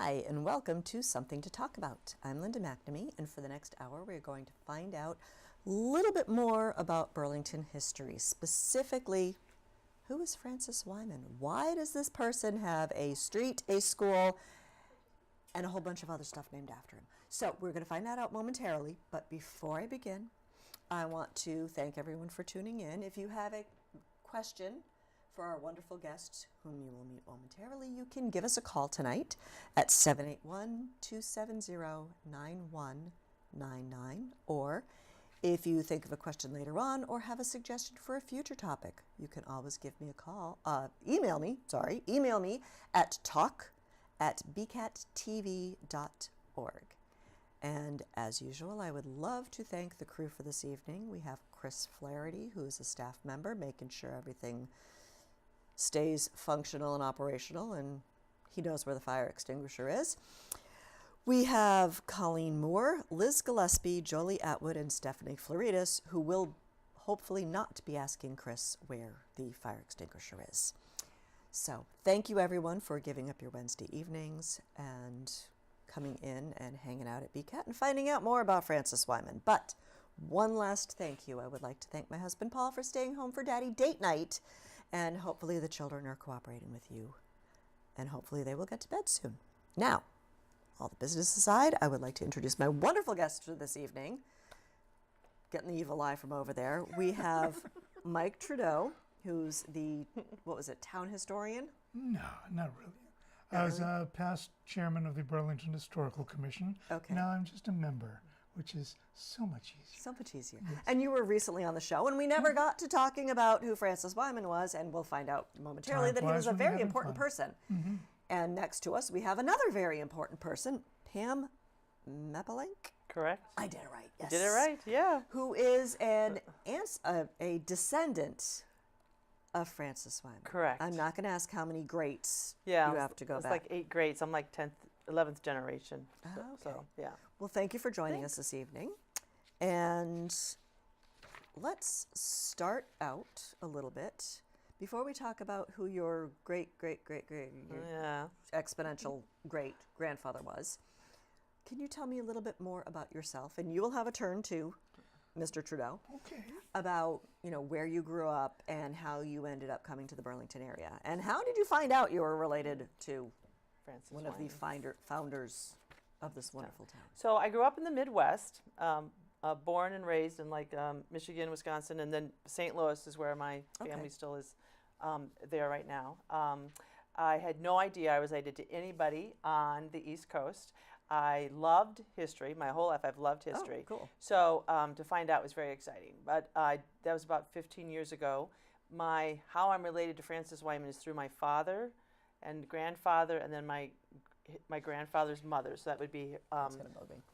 Hi, and welcome to Something to Talk About. I'm Linda McNamee, and for the next hour, we're going to find out a little bit more about Burlington history. Specifically, who is Francis Wyman? Why does this person have a street, a school, and a whole bunch of other stuff named after him? So we're going to find that out momentarily, but before I begin, I want to thank everyone for tuning in. If you have a question for our wonderful guests, whom you will meet momentarily, you can give us a call tonight at 781-270-9199. Or if you think of a question later on or have a suggestion for a future topic, you can always give me a call. Email me at talk@bcattv.org. And as usual, I would love to thank the crew for this evening. We have Chris Flaherty, who is a staff member, making sure everything stays functional and operational, and he knows where the fire extinguisher is. We have Colleen Moore, Liz Gillespie, Jolie Atwood, and Stephanie Floridas, who will hopefully not be asking Chris where the fire extinguisher is. So thank you everyone for giving up your Wednesday evenings and coming in and hanging out at BCAT and finding out more about Francis Wyman. But one last thank you. I would like to thank my husband Paul for staying home for Daddy date night. And hopefully the children are cooperating with you. And hopefully they will get to bed soon. Now, all the business aside, I would like to introduce my wonderful guest for this evening. Getting the evil eye from over there. We have Mike Tredeau, who's the, town historian? No, not really. I was past chairman of the Burlington Historical Commission. Okay. Now I'm just a member, which is so much easier. So much easier. Yes. And you were recently on the show, and we never got to talking about who Francis Wyman was, and we'll find out momentarily that he was a very important person. Mm-hmm. And next to us, we have another very important person, Pam Meppelink. Correct. I did it right. Yes. You did it right, yeah. Who is a descendant of Francis Wyman. Correct. I'm not going to ask how many greats you Yeah, have to go it's back. like 8 greats. I'm like 10th, 11th generation. Oh, okay. So, yeah. Well, thank you for joining us this evening. And let's start out a little bit before we talk about who your Yeah. exponential great grandfather was. Can you tell me a little bit more about yourself? And you will have a turn too, Mr. Tredeau. Okay. About where you grew up and how you ended up coming to the Burlington area. And how did you find out you were related to Francis one Wyman. of the founders of this wonderful town? So I grew up in the Midwest, born and raised in Michigan, Wisconsin, and then St. Louis is where my family still is there right now. I had no idea I was related to anybody on the East Coast. I loved history. My whole life I've loved history. Oh, cool. So to find out was very exciting. But that was about 15 years ago. How I'm related to Francis Wyman is through my father and grandfather, and then my grandfather's mother. So that would be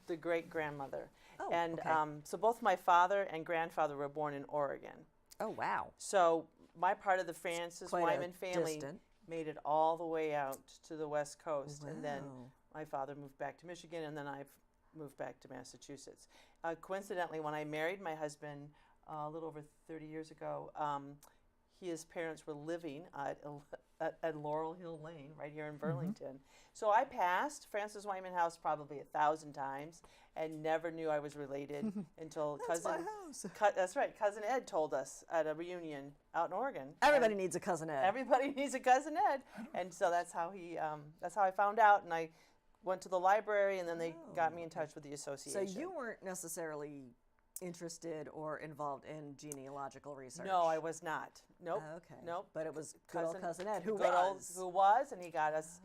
the great-grandmother. Oh, and okay. so both my father and grandfather were born in Oregon. Oh, wow. So my part of the Francis Quite a Wyman family distant. made it all the way out to the West Coast. And then Wow. my father moved back to Michigan, and then I've moved back to Massachusetts. Coincidentally, when I married my husband a little over 30 years ago, his parents were living at Laurel Hill Lane right here in Burlington. So I passed Francis Wyman House probably 1,000 times and never knew I was related until That's my house. That's right, cousin Ed told us at a reunion out in Oregon. Everybody needs a cousin Ed. Everybody needs a cousin Ed, and so that's how I found out, and I went to the library, and then they got me in touch with the association. So you weren't necessarily interested or involved in genealogical research? No, I was not. Nope. Okay. Nope. But it was good old cousin Ed who who was, and he got us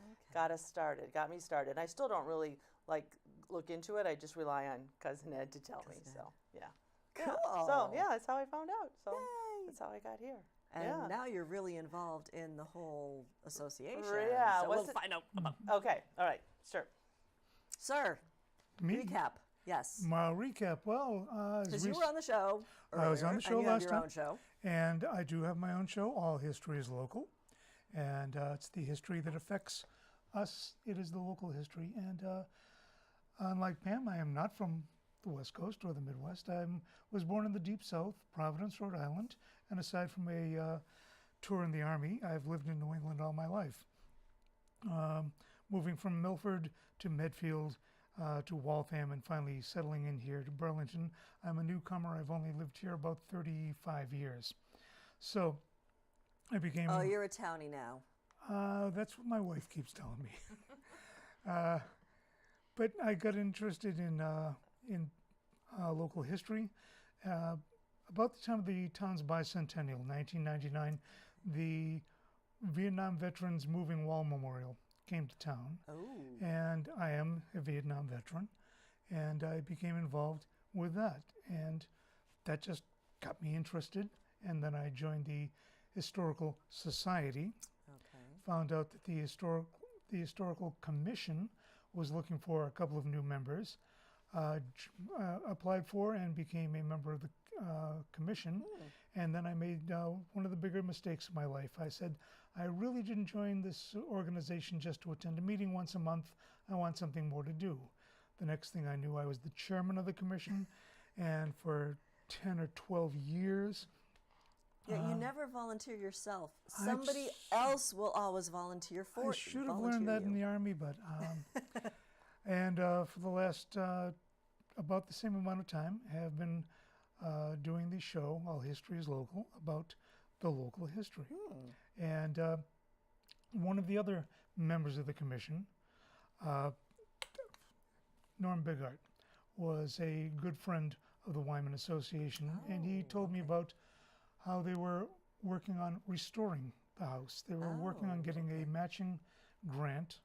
started, got me started. And I still don't really look into it. I just rely on cousin Ed to tell me. So yeah. Cool. Yeah. So yeah, that's how I found out. So Yay. that's how I got here. And now you're really involved in the whole association. Yeah. So we'll find out about. Okay. All right. Sure. Sir, Me? recap. Yes. My recap. Well, Because you were on the show earlier, I was on the show and you last have your time. own show. And I do have my own show, All History is Local. And it's the history that affects us. It is the local history. And unlike Pam, I am not from the West Coast or the Midwest. I was born in the Deep South, Providence, Rhode Island. And aside from a tour in the Army, I've lived in New England all my life. moving from Milford to Medfield to Waltham, and finally settling in here to Burlington. I'm a newcomer. I've only lived here about 35 years. So I became... Oh, you're a townie now. That's what my wife keeps telling me. But I got interested in local history. About the time of the town's bicentennial, 1999, the Vietnam Veterans Moving Wall Memorial came to town. Oh. And I am a Vietnam veteran, and I became involved with that. And that just got me interested. And then I joined the Historical Society. Okay. Found out that the Historical Commission was looking for a couple of new members. Applied for and became a member of the commission. And then I made one of the bigger mistakes of my life. I said, I really didn't join this organization just to attend a meeting once a month. I want something more to do. The next thing I knew, I was the chairman of the commission, and for 10 or 12 years. Yeah, you never volunteer yourself. Somebody else will always volunteer for you. I should have learned that in the Army, but... and for the last about the same amount of time, have been doing the show, All History is Local, about the local history. And one of the other members of the commission, Norm Bigart, was a good friend of the Wyman Association, and he told me about how they were working on restoring the house. They were working on getting a matching grant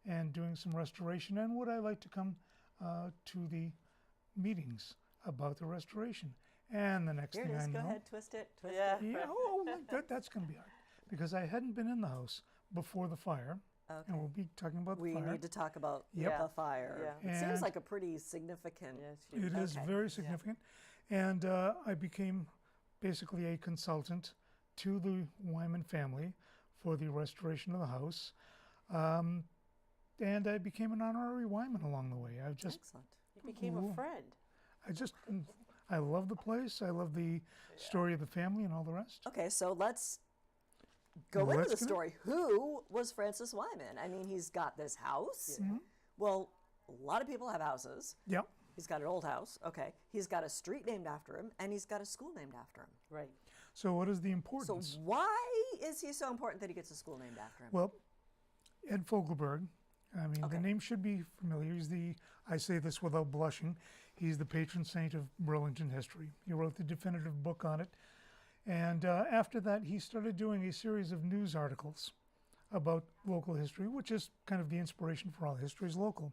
and doing some restoration, and would I like to come to the meetings about the restoration? And the next thing I know... Go ahead, twist it, twist Yeah. it. Yeah, that's going to be hard. Because I hadn't been in the house before the fire, Okay. and we'll be talking about the fire. We need to talk about Yep. the fire. Yeah. It seems And like a pretty significant... Yes, It is Okay. very significant. And I became basically a consultant to the Wyman family for the restoration of the house. And I became an honorary Wyman along the way. Excellent. You became a friend. I love the place. I love the story of the family and all the rest. Okay, so let's go into the story. Who was Francis Wyman? I mean, he's got this house. Well, a lot of people have houses. Yep. He's got an old house. Okay. He's got a street named after him, and he's got a school named after him. Right. So what is the So importance? why is he so important that he gets a school named after him? Well, Ed Fogelberg, I mean, Okay. the name should be familiar. He's I say this without blushing, he's the patron saint of Burlington history. He wrote the definitive book on it. And after that, he started doing a series of news articles about local history, which is kind of the inspiration for All History is Local.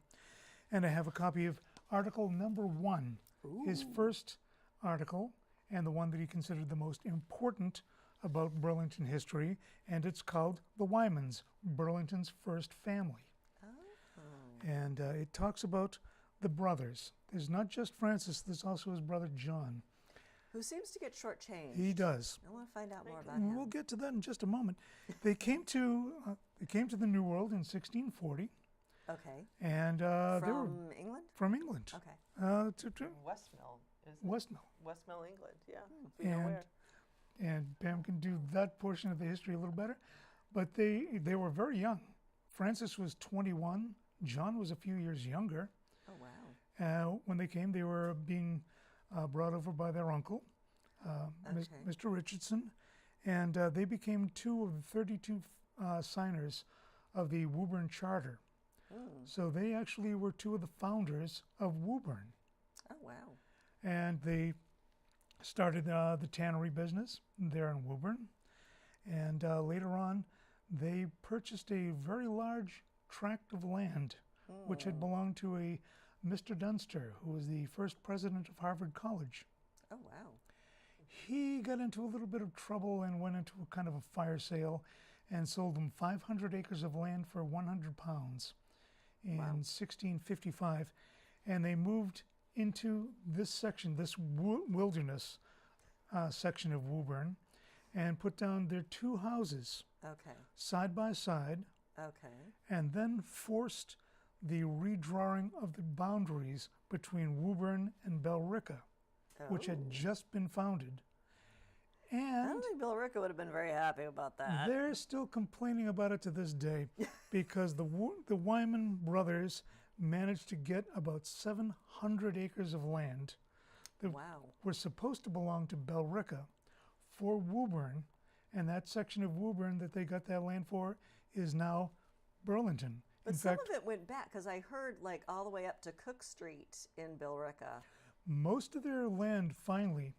And I have a copy of article number 1, his first article, and the one that he considered the most important about Burlington history, and it's called The Wymans, Burlington's First Family. And it talks about the brothers. There's not just Francis, there's also his brother John. Who seems to get shortchanged. He does. I want to find out more about And him. we'll get to that in just a moment. They came to the New World in 1640, Okay. and they were From England? from England. Okay. Westmill, isn't it? Westmill. Westmill, England, yeah. We know where. And Pam can do that portion of the history a little better. But they were very young. Francis was 21. John was a few years younger. Oh, wow. When they came, they were being brought over by their uncle, Mr. Richardson, and they became 2 of the 32 signers of the Woburn Charter. So they actually were 2 of the founders of Woburn. Oh, wow. And they started the tannery business there in Woburn. And later on, they purchased a very large tract of land, which had belonged to a Mr. Dunster, who was the first president of Harvard College. Oh, wow. He got into a little bit of trouble and went into a kind of a fire sale and sold them 500 acres of land for 100 pounds in 1655. And they moved into this section, this wilderness section of Woburn, and put down their 2 houses Okay. side by side, Okay. and then forced the redrawing of the boundaries between Woburn and Bellrica, which had just been founded. I And don't think Billerica would have been very happy about that. they're still complaining about it to this day because the Wyman brothers managed to get about 700 acres of land that Wow. were supposed to belong to Billerica for Woburn, and that section of Woburn that they got that land for is now Burlington. But In some fact, of it went back because I heard like all the way up to Cook Street in Billerica. most of their land finally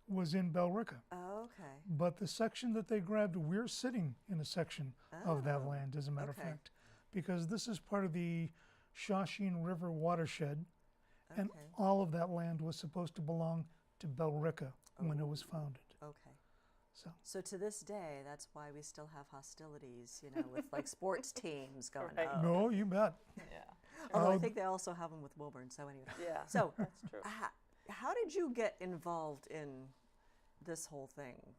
was in Billerica. Oh, okay. But the section that they grabbed, we're sitting in a section of that Oh, land, as a matter okay. of fact, because this is part of the Shawshene River watershed, and Okay. all of that land was supposed to belong to Billerica when it was founded. Okay. So So to this day, that's why we still have hostilities, you know, with like sports teams going Right. up. no, you bet. Yeah. Although I Uh, think they also have them with Woburn. So anyway, Yeah. so That's true. how did you get involved in this whole thing?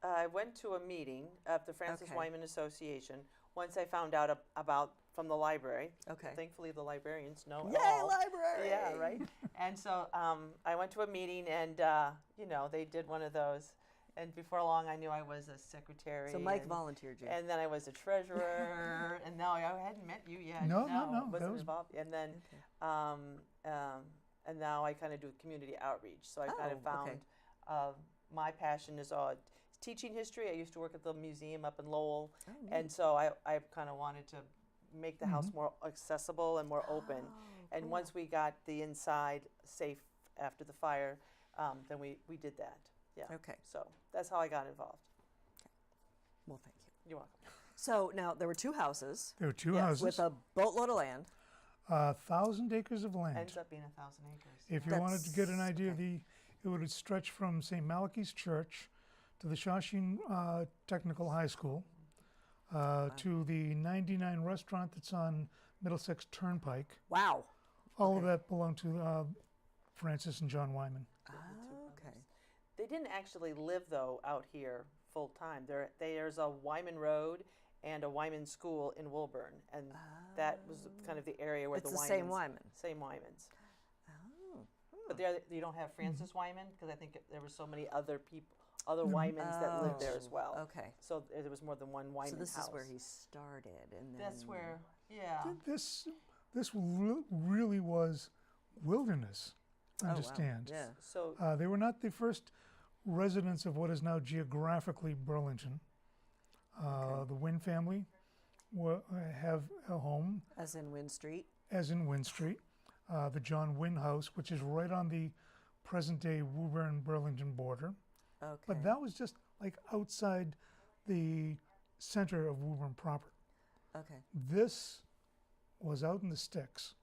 I went to a meeting of the Francis Okay. Wyman Association once I found out about from the library. Okay. Thankfully, the librarians know Yay, all. library! Yeah, right. And so I went to a meeting, and you know, they did one of those. And before long, I knew I was a secretary. So Mike and, volunteered you. and then I was a treasurer. And no, I hadn't met you yet. No, no, that wasn't was- involved. And then, Okay. and now I kind of do community outreach. So I kind of Oh, okay. found my passion is teaching history. I used to work at the museum up in Lowell, Oh, neat. and so I kind of wanted to make the house more accessible and more open. Oh, And cool. once we got the inside safe after the fire, then we did that. Yeah. Okay. So that's how I got involved. Well, thank you. You're welcome. So now there were two houses There were two Yes, houses, with a boatload of land. 1,000 acres of land. Ends up being 1,000 acres. If you wanted to get an That's- idea of okay. it would stretch from St. Malachy's Church to the Shawshene Technical High School, to the 99 restaurant that's on Middlesex Turnpike. Wow. All of that belonged to Francis and Jon Wyman. The two Okay. brothers. They didn't actually live though out here full time. There's a Wyman Road and a Wyman School in Woburn, and that was kind of the area where It's the the Wymans. same Wyman. Same Wymans. Oh. But there you don't have Francis Wyman because I think there were so many other people, other Wymans that lived there as well. Okay. So there was more than one Wyman So this house. is where he started, and then That's where, yeah. This really was wilderness. Oh, wow. Understand? Yeah. So They were not the first residents of what is now geographically Burlington. Okay. The Wynn family have a home, As in Wynn Street. as in Wynn Street. The John Wynn House, which is right on the present-day Woburn-Burlington border. Okay. But that was just like outside the center of Woburn proper. Okay. This was out in the sticks.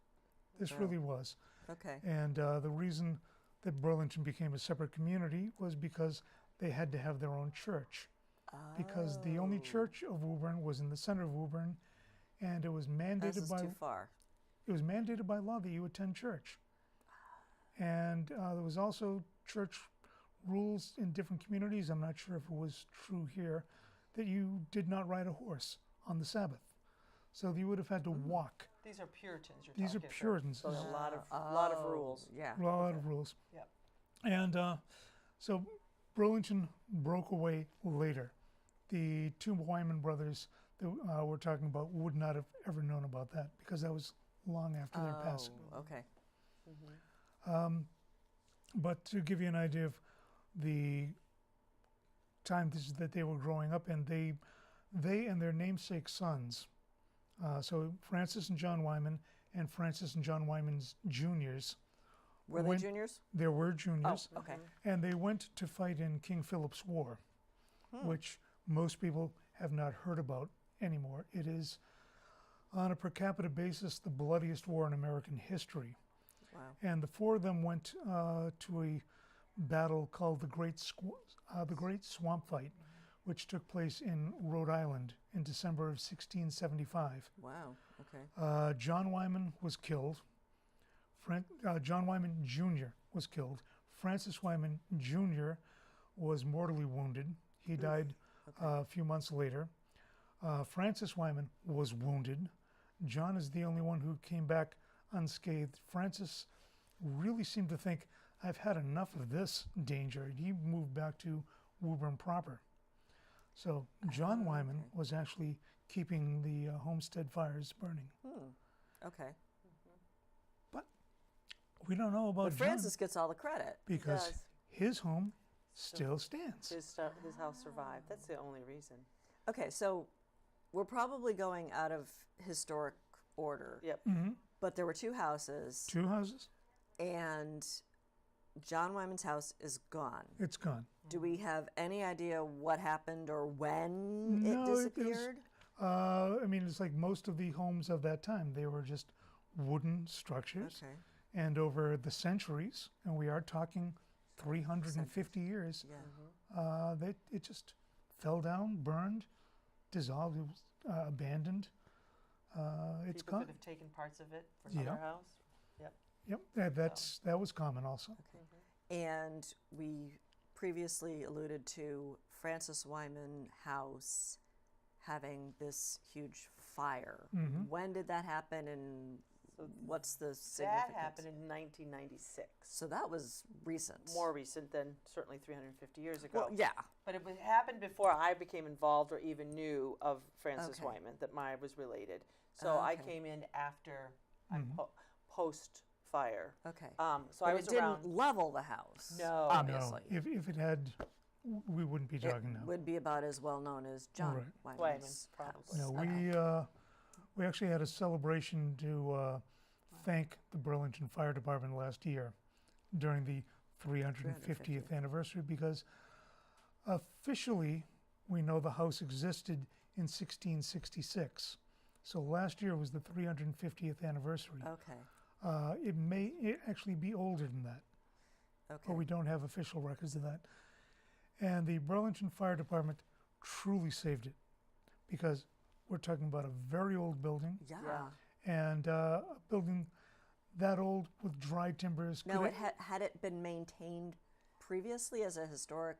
This Wow. really was. Okay. And the reason that Burlington became a separate community was because they had to have their own church. Because the only Oh. church of Woburn was in the center of Woburn, and it was This mandated is by too far. law that you attend church. And there was also church rules in different communities. I'm not sure if it was true here, that you did not ride a horse on the Sabbath. So you would have had to walk. these are Puritans. You're These are talking, so- Puritans. So, This a is lot of Oh, rules. Yeah. a lot of rules. Yep. And so Burlington broke away later. The two Wyman brothers that we're talking about would not have ever known about that because that was long after their passing. Oh, okay. But to give you an idea of the time that they were growing up in, they and their namesake sons, so Francis and Jon Wyman and Francis and Jon Wyman's juniors, Were they Went- juniors? there were juniors, Oh, okay. and they went to fight in King Philip's War, which most people have not heard about anymore. It is, on a per capita basis, the bloodiest war in American history. Wow. And the four of them went to a battle called the Great Swamp Fight, which took place in Rhode Island in December of 1675. Wow. Okay. John Wyman was killed. John Wyman Jr. was killed. Francis Wyman Jr. was mortally wounded. He died a few months later. Francis Wyman was wounded. John is the only one who came back unscathed. Francis really seemed to think, I've had enough of this danger. And he moved back to Woburn proper. So John Wyman was actually keeping the homestead fires burning. Okay. But we don't know about But John Francis gets all the credit. because does. his home still stands. His house survived. That's the only reason. Okay, so we're probably going out of historic order. Yep. But there were two houses, 2 houses, and John Wyman's house is gone. it's gone. Do we have any idea what happened or when No, it it was- disappeared? I mean, it's like most of the homes of that time. They were just wooden structures. Okay. And over the centuries, and we are talking 350 years, Yeah. it just fell down, burned, dissolved, it was abandoned. It's People gone. could have taken parts of it for Yeah. another house. Yep, that was common also. And we previously alluded to Francis Wyman house having this huge fire. When did that happen, and So what's the significance? that happened in 1996. So that was recent. More recent than certainly 350 years ago. Well, yeah. But it happened before I became involved or even knew of Francis Okay. Wyman, that I was related. So I Okay. came in after, post-fire. Okay. So But I was it didn't around. level the house. No. Obviously. No, if it had, we wouldn't be It talking now. would be about as well known as John Right. Wyman's Wyman, house. probably. No, we actually had a celebration to thank the Burlington Fire Department last year during the 350th anniversary, because officially we know the house existed in 1666. So last year was the 350th anniversary. Okay. It may actually be older than that, Okay. but we don't have official records of that. And the Burlington Fire Department truly saved it, because we're talking about a very old building, Yeah. Yeah. and a building that old with dry timbers. Now, could had it been maintained previously as a historic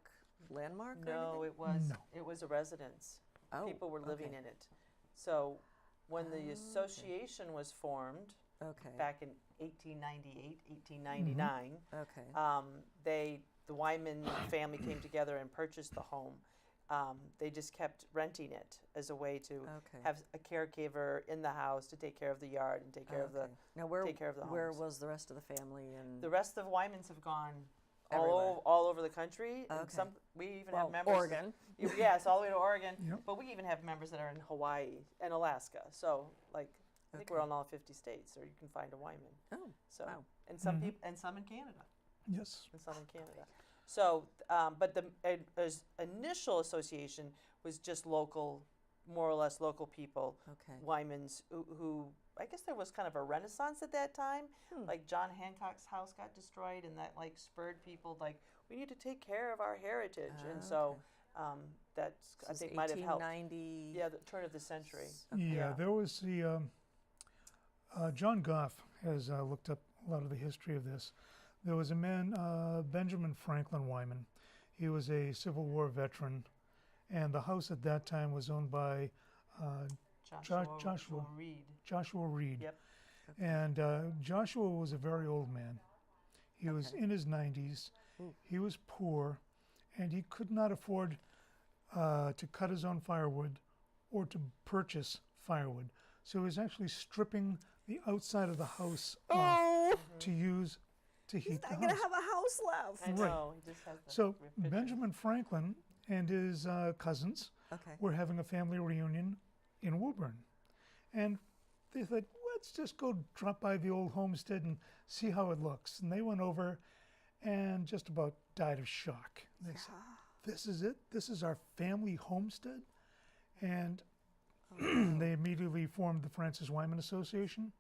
landmark? Or No, anything? it was a residence. Oh, People were living okay. in it. So when the association was formed Okay. back in 1898, 1899, Okay. the Wyman family came together and purchased the home. They just kept renting it as a way to Okay. have a caregiver in the house to take care of the yard and take care of the. Okay. Now, where take care of the where homes. was the rest of the family? And The rest of the Wymans have gone Everywhere. all over the country. And Okay. we even well, have members. Oregon. Yes, all the way to Oregon. Yep. But we even have members that are in Hawaii and Alaska. So, like, I think we're Okay. on all 50 states, or you can find a Wyman. Oh, So, wow. and some people, and some in Canada, Yes. and some in Canada. So, but the initial association was just local, more or less local people, Okay. Wymans, who I guess there was kind of a renaissance at that time. Like John Hancock's house got destroyed, and that like spurred people like, we need to take care of our heritage, and so that's I think might have helped. 1890. Yeah, the turn of the century. Yeah, there was the John Goff has looked up a lot of the history of this. There was a man, Benjamin Franklin Wyman. He was a Civil War veteran, and the house at that time was owned by Joshua Reed. Joshua Reed. Yep. And Joshua was a very old man. He was in his 90s. He was poor, and he could not afford to cut his own firewood or to purchase firewood. So he was actually stripping the outside of the house off to use to heat the I'm gonna house. have a house left. I Right. know. He just has the So picture. Benjamin Franklin and his cousins Okay. were having a family reunion in Woburn. And they thought, let's just go drop by the old homestead and see how it looks. And they went over and just about died of shock. They said, this is it? This is our family homestead? And they immediately formed the Francis Wyman Association.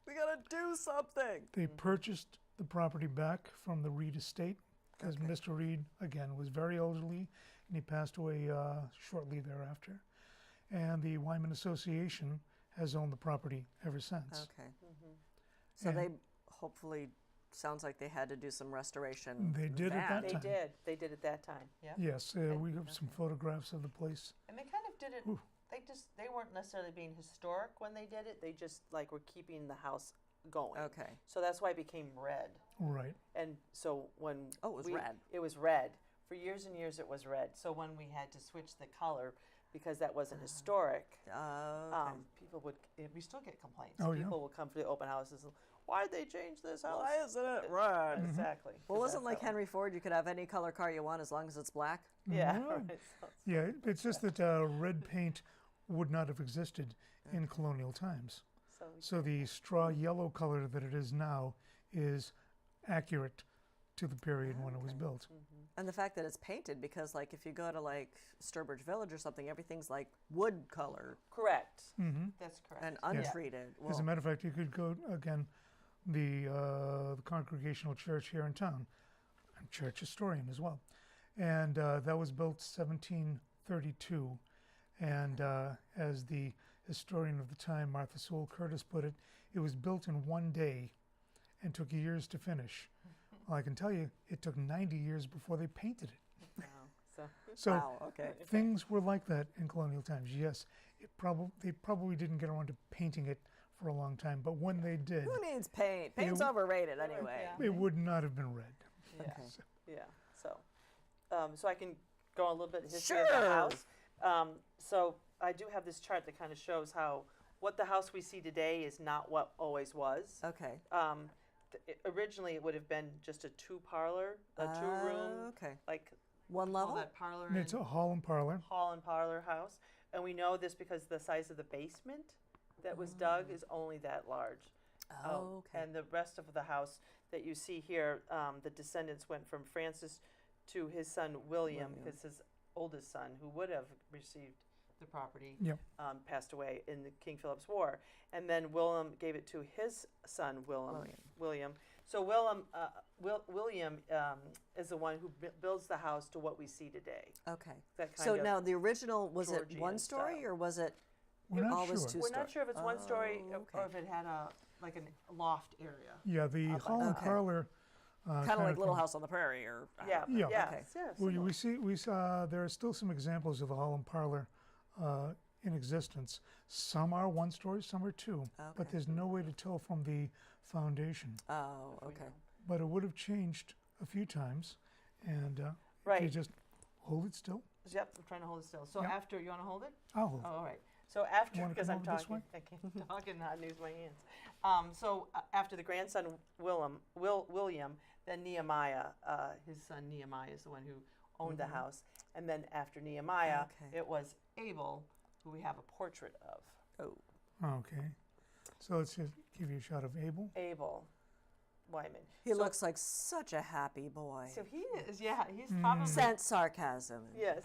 We gotta do something. They purchased the property back from the Reed estate because Mr. Reed, again, was very elderly and he passed away shortly thereafter. And the Wyman Association has owned the property ever since. Okay. So And they hopefully sounds like they had to do some restoration. They did at that They time. did. They did at that time. Yeah. Yes, we have some photographs of the place. And they kind of did it. They weren't necessarily being historic when they did it. They just like were keeping the house going. Okay. So that's why it became red. Right. And so when Oh, it was red. It was red. For years and years, it was red. So when we had to switch the color, because that wasn't historic, Okay. people would, we still get complaints. Oh, yeah. People will come to the open houses, why'd they change this house? Why isn't it red? Exactly. Well, 'cause wasn't that's like how- Henry Ford, you could have any color car you want as long as it's black? Yeah, Yeah. right. So Yeah, it's just that red paint would not have existed in colonial times. So the straw yellow color that it is now is accurate to the period when it was built. And the fact that it's painted, because like if you go to like Sturbridge Village or something, everything's like wood color correct. Hmm. That's correct. and untreated. As a Well, matter of fact, you could go again, the Congregational Church here in town. I'm church historian as well, and that was built 1732. And as the historian of the time, Martha Sewell Curtis, put it, it was built in one day and took years to finish. Well, I can tell you, it took 90 years before they painted it. Wow. So So wow, okay. things were like that in colonial times. Yes, they probably didn't get around to painting it for a long time, but when they did, Who needs paint? Paint's overrated anyway. Yeah. it would not have been red. yeah, Okay. yeah. So I can go on a little bit of history of Sure. the house. So I do have this chart that kind of shows how what the house we see today is not what always was. Okay. Originally, it would have been just a two-parlor, a two-room, Okay. like One all level? that parlor And it's and a hall and parlor. hall and parlor house. And we know this because the size of the basement that was dug is only that large. Oh, okay. And the rest of the house that you see here, the descendants went from Francis to his son William, because his oldest son, who would have received the property, Yep. passed away in the King Philip's War. And then William gave it to his son William. So William is the one who builds the house to what we see today. Okay. That kind So of now the original, was it Georgian one story style. or was it We're not always sure. two We're story? not sure if it's one story Oh, or okay. if it had a loft area. Yeah, the hall and Okay. parlor. Kind of like Little thing. House on the Prairie or Yeah. Yeah. Yeah. Okay. Yeah, Well, similar. we saw there are still some examples of the hall and parlor in existence. Some are one story, some are two, but Okay. there's no way to tell from the foundation. Oh, okay. But it would have changed a few times, and if you Right. just hold it still. Yep, I'm trying to hold it still. So Yep. after, you want to hold it? I'll hold Oh, it. all right. So after, wanna because come I'm over this talking, I can't talk and not use my hands. So after the grandson William, then Nehemiah, his son Nehemiah is the one who owned the house, and then after Nehemiah, Okay. it was Abel, who we have a portrait of. Oh, Okay. So let's just give you a shot of Abel. Abel Wyman. he So- looks like such a happy boy. So he is, yeah, he's probably Sense sarcasm. yes.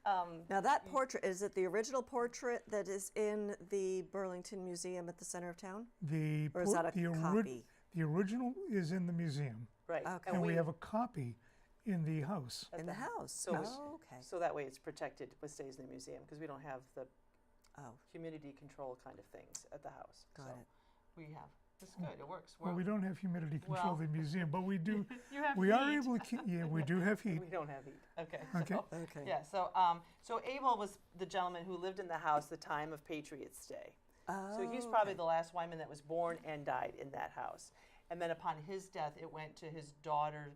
Now that portrait, is it the original portrait that is in the Burlington Museum at the center of town? The Or is that a the copy? the original is in the museum, Right. Okay. and we have a copy in the house. at In the house? So it's- Oh, okay. So that way it's protected, but stays in the museum because we don't have the Oh, humidity control kind of things at the house. got so it. We have. It's good. It works. Well, we don't have humidity control Well- in the museum, but we do. You have We are heat. able to keep. Yeah, we do have heat. We don't have heat. Okay. Okay. So, Okay. yeah. So Abel was the gentleman who lived in the house the time of Patriots' Day. Oh, So he's probably okay. the last Wyman that was born and died in that house. And then upon his death, it went to his daughter's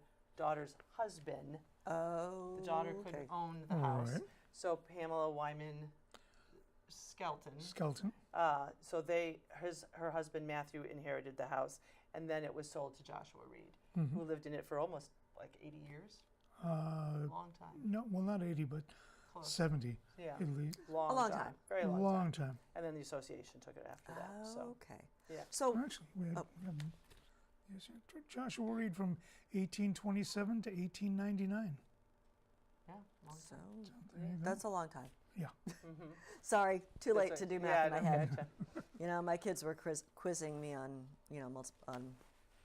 husband. Oh, The daughter okay. couldn't own the All house. right. So Pamela Wyman Skelton. Skeleton. So her husband Matthew inherited the house, and then it was sold to Joshua Reed, who lived in it for almost like 80 years. Long time. No, well, not 80, but Close. 70 Yeah. at least. Long, long time. time. Very long, Long time. time. And then the association took it after that. Oh, So okay. yeah. So, Actually, we had, Oh. yes, Joshua Reed from 1827 to 1899. Yeah. Long so time. There you go. that's a long time. Yeah. Sorry, too late That's to right. do math in my no, head. gotcha. You know, my kids were quizzing me on, on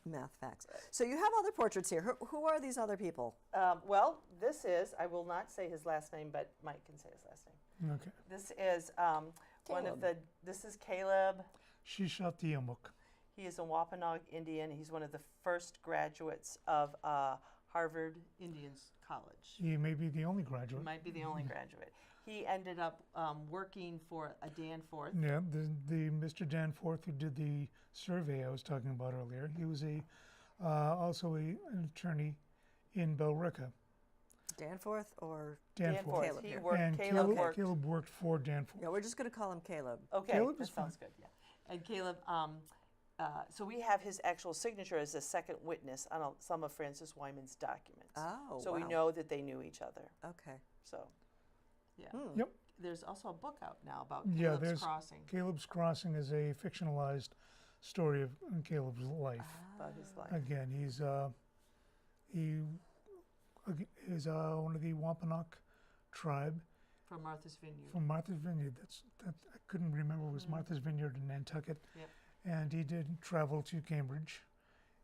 math facts. So you have other portraits here. Who are these other people? Well, this is, I will not say his last name, but Mike can say his last name. Okay. This is one of Caleb. this is Caleb. Shishatiamuk. He is a Wampanoag Indian. He's one of the first graduates of Harvard Indians College. He may be the only He graduate. might be the only graduate. He ended up working for a Danforth. Yeah, the Mr. Danforth who did the survey I was talking about earlier. He was also an attorney in Billerica. Danforth or Danforth. Caleb He here. worked. And Caleb worked. Caleb worked for Danforth. Yeah, we're just going to call him Caleb. Okay, Caleb that is sounds good. Yeah, and Caleb. So we have his actual signature as a second witness on some of Francis Wyman's documents. Oh, so wow. we know that they knew each other. Okay. So, yeah. Yep. There's also a book out now about Yeah, Caleb's there's Crossing, Caleb's Crossing is a fictionalized story of Caleb's life. about his life. Again, he is one of the Wampanoag tribe From Martha's Vineyard. from Martha's Vineyard. That I couldn't remember. It was Martha's Vineyard in Nantucket. Yep. And he did travel to Cambridge.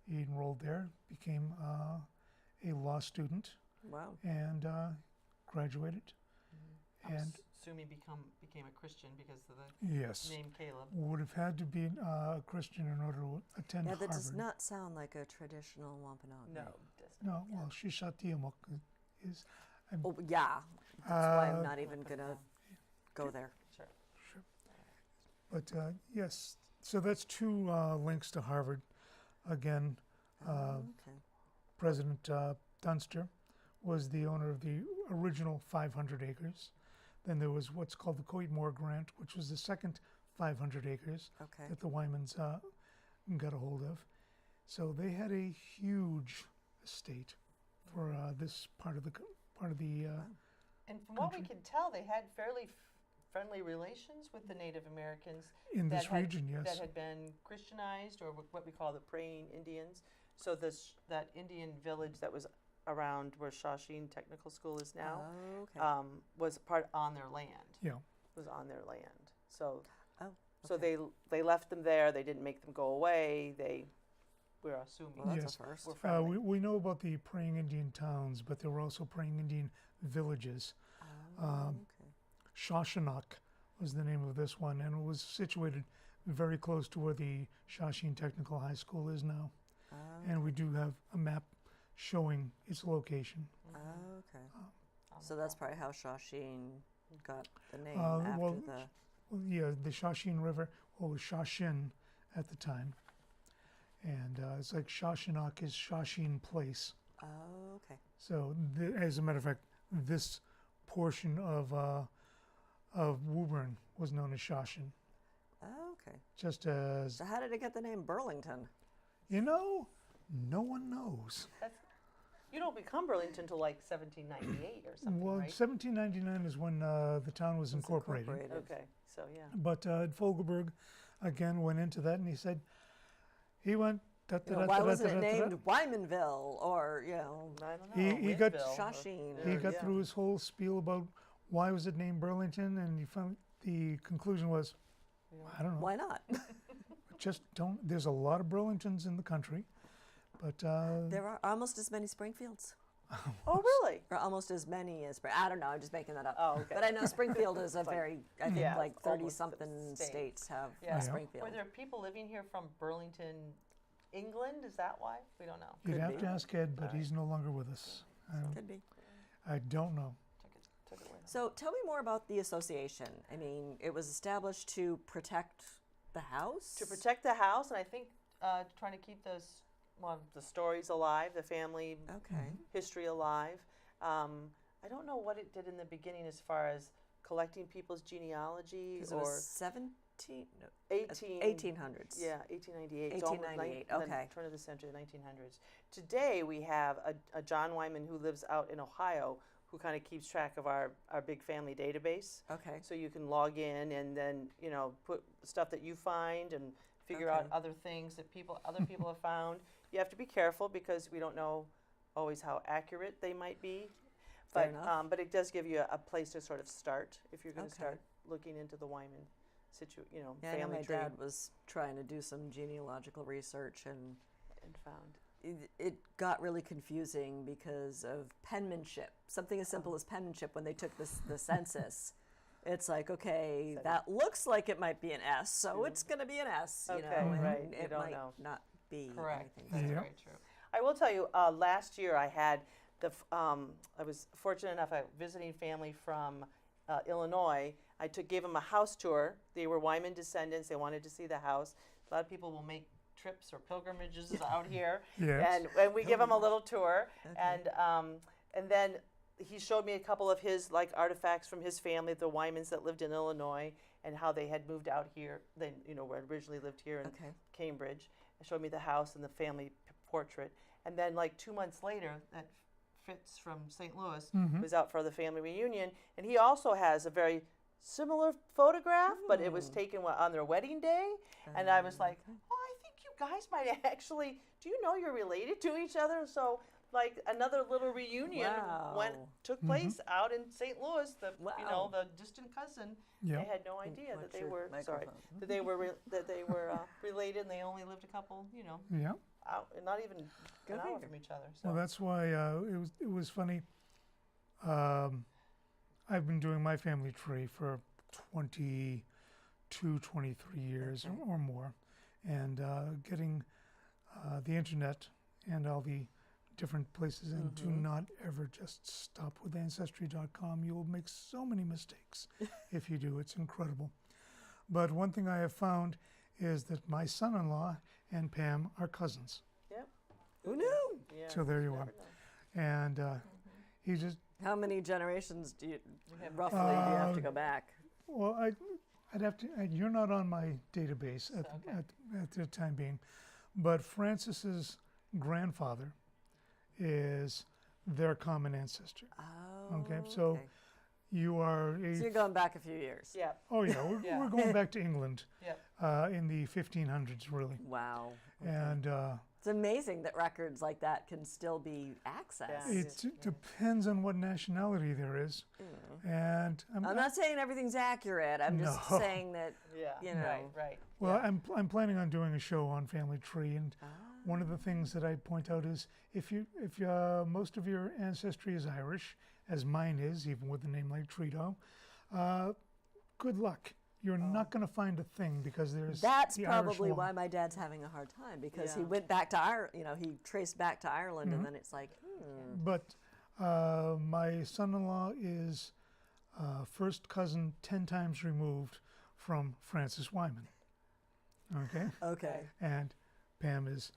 He enrolled there, became a law student, Wow. and graduated. I'm And assuming became a Christian because of the yes, name Caleb. would have had to be a Christian in order to attend Yeah, that Harvard. does not sound like a traditional Wampanoag No, name. does No, not. well, Shishatiamok is. Oh, yeah. That's why I'm Uh, not even going to go there. Sure. But yes, so that's two links to Harvard. Again, Okay. President Dunster was the owner of the original 500 acres. Then there was what's called the Coitmore Grant, which was the second 500 acres Okay. that the Wymans got a hold of. So they had a huge estate for this part of the And from what we country. can tell, they had fairly friendly relations with the Native Americans in that this had, region. Yes. that had been Christianized, or what we call the praying Indians. So that Indian village that was around where Shawsheen Technical School is now Okay. was part on their land. Yeah. Was on their land. So Oh, so okay. they left them there. They didn't make them go away. We're assuming. Well, that's Yes. a first. We're friendly. We know about the praying Indian towns, but there were also praying Indian villages. Oh, okay. Shawshannock was the name of this one, and it was situated very close to where the Shawsheen Technical High School is now. Oh, And we do have a map showing its location. okay. So that's probably how Shawsheen got the name Uh, after well, the. Well, yeah, the Shawsheen River, well, it was Shawshin at the time. And it's like Shawshannock is Shawsheen Place. Oh, okay. So, as a matter of fact, this portion of Woburn was known as Shawshin. Oh, okay. Just as, So how did it get the name Burlington? no one knows. You don't become Burlington until like 1798 or something, Well, right? 1799 is when the town was It's incorporated. Okay, so yeah. But Fogelberg, again, went into that, and he said, he went, You know, why wasn't it named Wymanville or, you know, I don't know. He got- Winsville or- Shawsheen? He or- got yeah. through his whole spiel about why was it named Burlington, and he found the conclusion was, I don't know, Why not? just don't. There's a lot of Burlingtons in the country, but There are almost as many Springfields. Oh, really? Or almost as many as, I don't know, I'm just making that up. Oh, okay. But I know Springfield is a It's like- very, I think Yeah, like it's almost the 30-something state. states have Yeah. Yeah. Springfield. Were there people living here from Burlington, England? Is that why? We don't know. you'd Could have be. to ask Ed, but Alright. he's no longer with us. Could be. I don't know. Took it away. So tell me more about the association. I mean, it was established to protect the house? To protect the house, and I think trying to keep the stories alive, the family Okay. history alive. I don't know what it did in the beginning as far as collecting people's genealogy 'Cause it or was 1800s. Yeah, 1898. 1898, the okay. turn of the century, the 1900s. Today we have a John Wyman who lives out in Ohio who kind of keeps track of our big family database. Okay. So you can log in and then, put stuff that you find and figure out Okay. other things that other people have found. You have to be careful because we don't know always how accurate they might be. Fair enough. But it does give you a place to sort of start if you're going to Okay. start looking into the Wyman Yeah, I know family my tree dad was trying to do some genealogical research, and and found. it got really confusing because of penmanship. Something as Oh. simple as penmanship when they took the census. It's like, okay, Setting. that looks like it might be an S, so it's going to be an S, you Okay, know, and right, you it don't might know. not be Correct. anything. That's Yeah. very true. I will tell you, last year I had I was fortunate enough, a visiting family from Illinois. I gave them a house tour. They were Wyman descendants. They wanted to see the house. A lot of people will make trips or pilgrimages out here, Yes. and we give them a little tour. Okay. And then he showed me a couple of his like artifacts from his family, the Wymans that lived in Illinois, and how they had moved out here. They, were originally lived here in Okay. Cambridge. He showed me the house and the family portrait. And then like 2 months later, that Fitz from St. Louis was out for the family reunion, and he also has a very similar photograph, but it was taken on their wedding day. And I was like, oh, I think you guys might actually, do you know you're related to each other? So like another little reunion took place out in St. Louis. The the distant cousin. Yeah. They had no idea that they were that they were related, and they only lived a couple Yeah. out, not even an hour from each other. So. Well, that's why it was funny. I've been doing my family tree for 22, 23 years or more, and getting the internet and all the different places, and do not ever just stop with Ancestry.com. You will make so many mistakes if you do. It's incredible. But one thing I have found is that my son-in-law and Pam are cousins. Yep. Who knew? Yeah. So there you are. And he just... How many generations do you roughly do you have to go back? Well, I'd have to... you're not on my database at the time being, but Francis's grandfather is their common ancestor. Oh, Okay, so you are so you're going back a few years. Yeah. Oh yeah, we're going back to England Yep. in the 1500s, really. Wow. And It's amazing that records like that can still be accessed. it depends on what nationality there is. And I'm not saying everything's accurate. I'm just saying that, Right. well, I'm planning on doing a show on family tree, and one of the things that I point out is if most of your ancestry is Irish, as mine is, even with a name like Tredeau, good luck. You're not going to find a thing, because there's That's the probably Irish law. why my dad's having a hard time, because he Yeah. went back to Ireland. He traced back to Ireland, and then it's like, But my son-in-law is first cousin 10 times removed from Francis Wyman. Okay? okay. And Pam is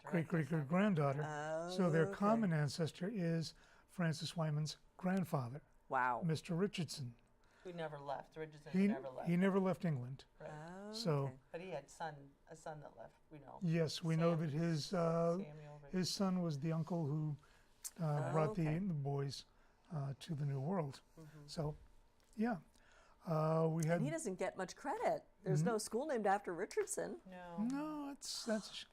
great-great-great-granddaughter. So their common ancestor is Francis Wyman's grandfather, Wow. Mr. Richardson. Who never left. Richardson He never left. he never left England. Right. So But he had a son that left, we know. yes, we know that Samuel. his son was the uncle who brought the boys to the New World. So, yeah, we had. And he doesn't get much credit. There's no school named after Richardson. No. No, that's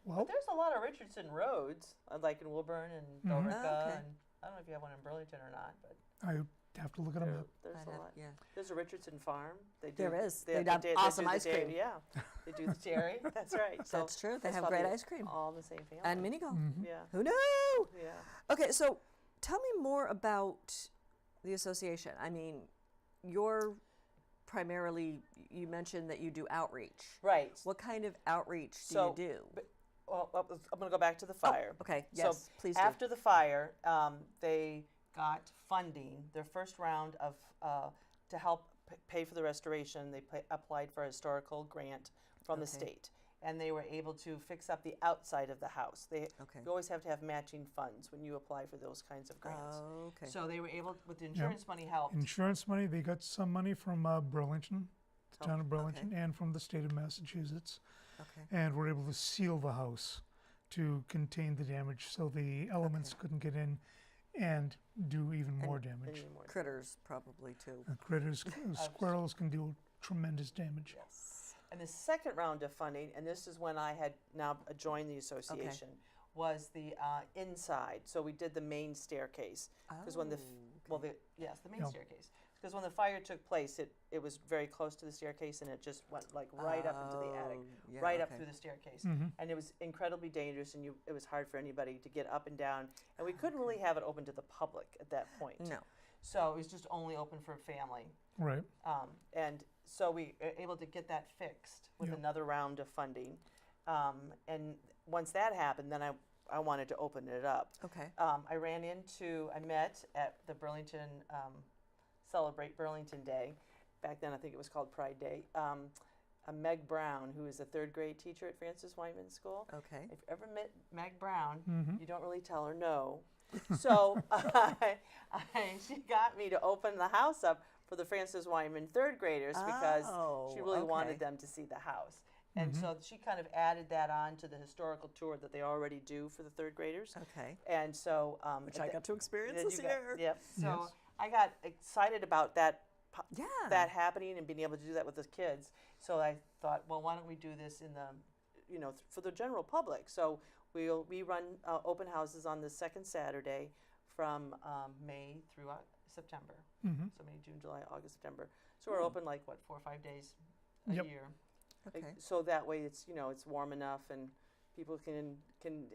well. But there's a lot of Richardson roads, like in Woburn and Billerica, and I don't know if you have one in Burlington or not, but I have to look at them up. there's I'd a have- lot. yeah. There's a Richardson farm. There is. They have awesome ice cream. Yeah, they do the dairy. That's right. So That's true. They that's have great probably ice cream. All in the same family. And mini golf. Yeah. Who knew? Yeah. Okay, so tell me more about the association. I mean, you're primarily, you mentioned that you do outreach. Right. What kind of outreach So, do you do? Well, I'm going to go back to the fire. Okay, So yes, please do. after the fire, they got funding, their first round of to help pay for the restoration. They applied for a historical grant from the state, and they were able to fix up the outside of the house. You always have to have matching funds when you apply for those kinds of grants. Oh, okay. So they were able, with the insurance money, helped. Insurance money. They got some money from Burlington, the town of Burlington, and from the state of Massachusetts, and were able to seal the house to contain the damage, so the elements couldn't get in and do even more damage. Critters probably too. Critters, squirrels can do tremendous damage. Yes. And the second round of funding, and this is when I had now joined the association, was the inside. So we did the main staircase, because when the main staircase. Because when the fire took place, it was very close to the staircase, and it just went like right up into the attic, right up through the staircase, and it was incredibly dangerous, and it was hard for anybody to get up and down, and we couldn't really have it open to the public at that point. No. So it was just only open for family. Right. And so we were able to get that fixed with another round of funding. And once that happened, then I wanted to open it up. Okay. I met at the Burlington, Celebrate Burlington Day. Back then, I think it was called Pride Day. Meg Brown, who is a third grade teacher at Francis Wyman School. Okay. If you ever met Meg Brown, you don't really tell her no. So she got me to open the house up for the Francis Wyman third graders because she really wanted them to see the house. And so she kind of added that on to the historical tour that they already do for the third graders. Okay. And so, which I got to experience this year. Yep. So Yes. I got excited about that. Yeah. That happening and being able to do that with the kids. So I thought, well, why don't we do this in the, for the general public? So we run open houses on the second Saturday from May through September. So May, June, July, August, September. So we're open like 4 or 5 days a year. Okay. So that way it's it's warm enough and people can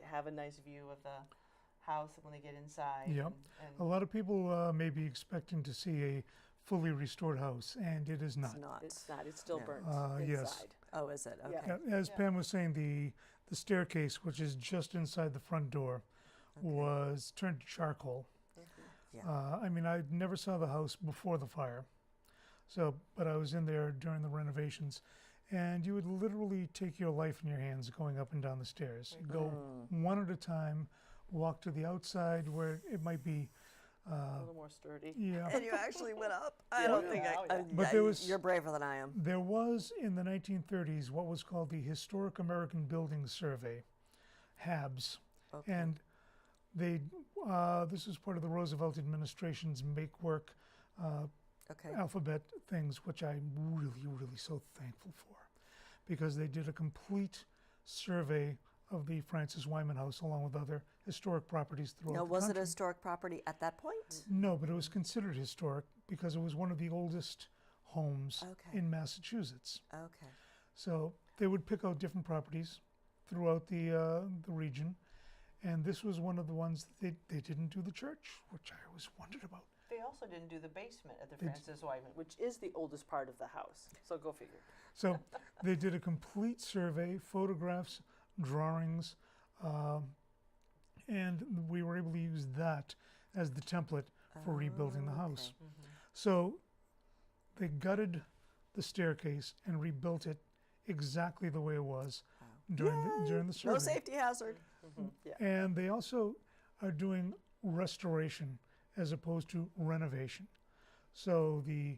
have a nice view of the house when they get inside. Yep. And A lot of people may be expecting to see a fully restored house, and it is not. It's not. it's not. It's still burnt yes. inside. Oh, is it? Okay. Yeah. As Pam was saying, the staircase, which is just inside the front door, was turned to charcoal. Yeah. I mean, I never saw the house before the fire, but I was in there during the renovations, and you would literally take your life in your hands going up and down the stairs. You go one at a time, walk to the outside where it might be. A little more sturdy. Yeah. And you actually went up? I don't think But there was- you're braver than I am. There was, in the 1930s, what was called the Historic American Building Survey, HABS. Okay. And this was part of the Roosevelt administration's Make Work Okay. alphabet things, which I'm really, really so thankful for, because they did a complete survey of the Francis Wyman house along with other historic properties throughout Now, the was it country. a historic property at that point? No, but it was considered historic because it was one of the oldest homes Okay. in Massachusetts. Okay. So they would pick out different properties throughout the region, and this was one of the ones that they didn't do the church, which I always wondered about. They also didn't do the basement at the Francis Wyman, which is the oldest part of the house. So go figure. So they did a complete survey, photographs, drawings, and we were able to use that as the template for rebuilding the house. So they gutted the staircase and rebuilt it exactly the way it was during the survey. No safety hazard. Yeah. And they also are doing restoration as opposed to renovation. So the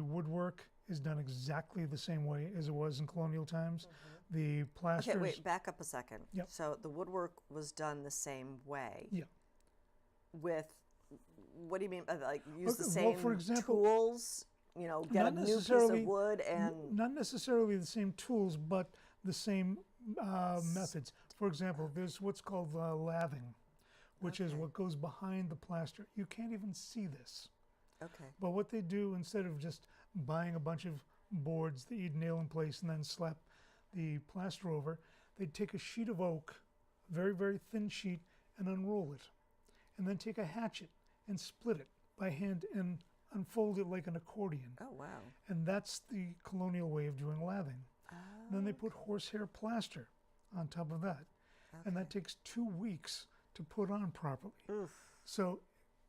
woodwork is done exactly the same way as it was in colonial times. The plasters. Okay, wait, back up a second. Yep. So the woodwork was done the same way. Yeah. With, what do you mean? Like use the Okay, well, same for example, tools? Get not a new piece necessarily- of wood and. Not necessarily the same tools, but the same methods. For example, there's what's called lathing, which is what goes behind the plaster. You can't even see this. Okay. But what they do, instead of just buying a bunch of boards that you'd nail in place and then slap the plaster over, they'd take a sheet of oak, very, very thin sheet, and unroll it. And then take a hatchet and split it by hand and unfold it like an accordion. Oh, wow. And that's the colonial way of doing lathing. Then they put horsehair plaster on top of that. And that takes 2 weeks to put on properly. So